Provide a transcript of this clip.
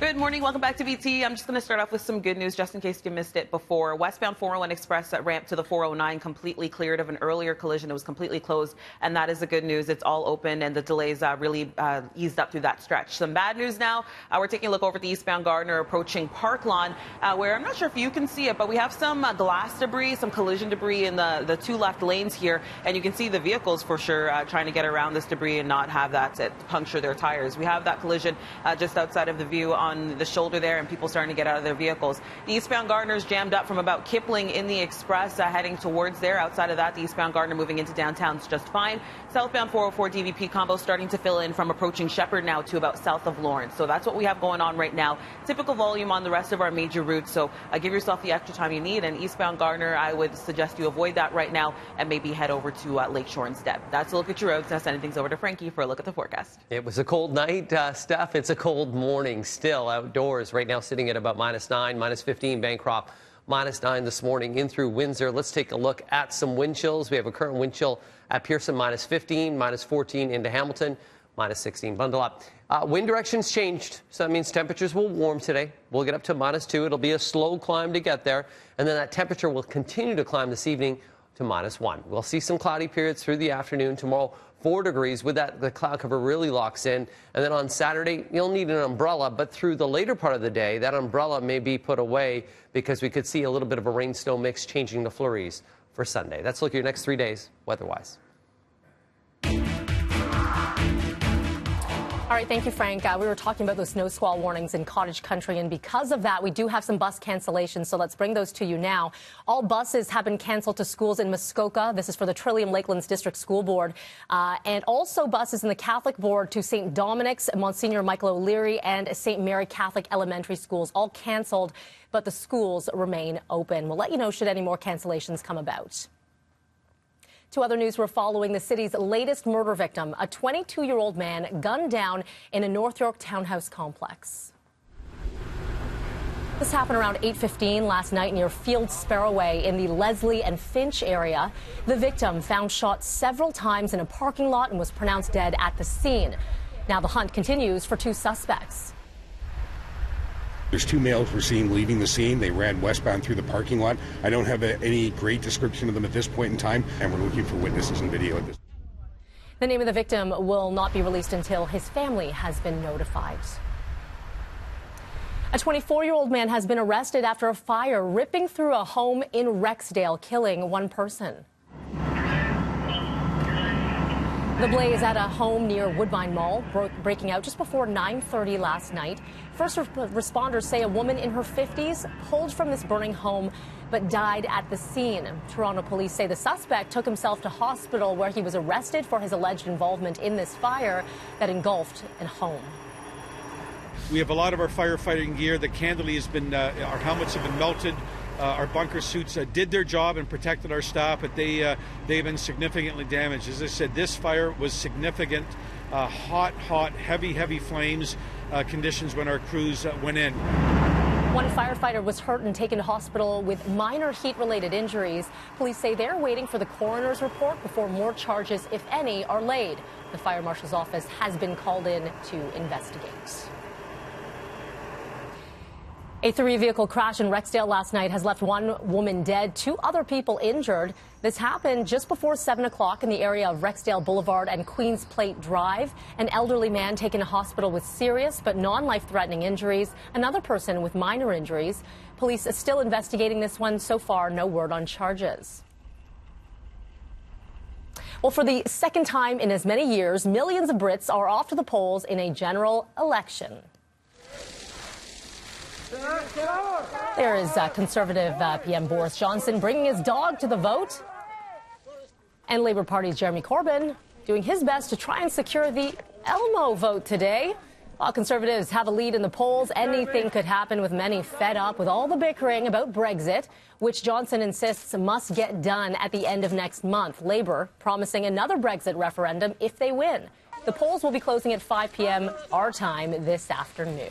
Good morning. Welcome back to BT. I'm just going to start off with some good news just in case you missed it before. Westbound 401 Express ramp to the 409 completely cleared of an earlier collision. It was completely closed, and that is the good news. It's all open, and the delays really eased up through that stretch. Some bad news now. We're taking a look over at the eastbound Gardner approaching Park Lawn, where I'm not sure if you can see it, but we have some glass debris, some collision debris in the two left lanes here, and you can see the vehicles for sure trying to get around this debris and not have that puncture their tires. We have that collision just outside of the view on the shoulder there, and people starting to get out of their vehicles. The eastbound Gardner is jammed up from about Kipling in the Express heading towards there. Outside of that, the eastbound Gardner moving into downtown is just fine. Southbound 404 DVP combo starting to fill in from approaching Shepherd now to about south of Lawrence. So that's what we have going on right now. Typical volume on the rest of our major routes, so give yourself the extra time you need. And eastbound Gardner, I would suggest you avoid that right now and maybe head over to Lakeshore instead. That's a look at your roads. Now sending things over to Frankie for a look at the forecast. It was a cold night, Steph. It's a cold morning still outdoors. Right now sitting at about -9, -15 Bancroft, -9 this morning in through Windsor. Let's take a look at some wind chills. We have a current wind chill at Pearson, -15, -14 into Hamilton, -16. Bundle up. Wind directions changed, so that means temperatures will warm today. We'll get up to -2. It'll be a slow climb to get there, and then that temperature will continue to climb this evening to -1. We'll see some cloudy periods through the afternoon. Tomorrow, 4 degrees. With that, the cloud cover really locks in. And then on Saturday, you'll need an umbrella. But through the later part of the day, that umbrella may be put away because we could see a little bit of a rain-snow mix changing the flurries for Sunday. That's a look at your next 3 days weather-wise. All right, thank you, Frank. We were talking about those snow squall warnings in Cottage Country, and because of that, we do have some bus cancellations, so let's bring those to you now. All buses have been canceled to schools in Muskoka. This is for the Trillium Lakelands District School Board, and also buses in the Catholic Board to St. Dominic's, Monsignor Michael O'Leary, and St. Mary Catholic Elementary Schools, all canceled, but the schools remain open. We'll let you know should any more cancellations come about. To other news, we're following the city's latest murder victim, a 22-year-old man gunned down in a North York townhouse complex. This happened around 8:15 last night near Field Sparrowway in the Leslie and Finch area. The victim found shot several times in a parking lot and was pronounced dead at the scene. Now the hunt continues for 2 suspects. There's 2 males we're seeing leaving the scene. They ran westbound through the parking lot. I don't have any great description of them at this point in time, and we're looking for witnesses and video at this. The name of the victim will not be released until his family has been notified. A 24-year-old man has been arrested after a fire ripping through a home in Rexdale, killing 1 person. The blaze at a home near Woodbine Mall breaking out just before 9:30 last night. First responders say a woman in her 50s pulled from this burning home but died at the scene. Toronto police say the suspect took himself to hospital where he was arrested for his alleged involvement in this fire that engulfed a home. We have a lot of our firefighting gear. The candidly has been, our helmets have been melted. Our bunker suits did their job and protected our staff, but they've been significantly damaged. As I said, this fire was significant, hot, heavy flames conditions when our crews went in. 1 firefighter was hurt and taken to hospital with minor heat-related injuries. Police say they're waiting for the coroner's report before more charges, if any, are laid. The fire marshal's office has been called in to investigate. A 3-vehicle crash in Rexdale last night has left 1 woman dead, 2 other people injured. This happened just before 7 o'clock in the area of Rexdale Boulevard and Queens Plate Drive. An elderly man taken to hospital with serious but non-life-threatening injuries. Another person with minor injuries. Police are still investigating this one. So far, no word on charges. Well, for the second time in as many years, millions of Brits are off to the polls in a general election. There is Conservative PM Boris Johnson bringing his dog to the vote. And Labour Party's Jeremy Corbyn doing his best to try and secure the Elmo vote today. While Conservatives have a lead in the polls, anything could happen with many fed up with all the bickering about Brexit, which Johnson insists must get done at the end of next month. Labour promising another Brexit referendum if they win. The polls will be closing at 5 p.m. our time this afternoon.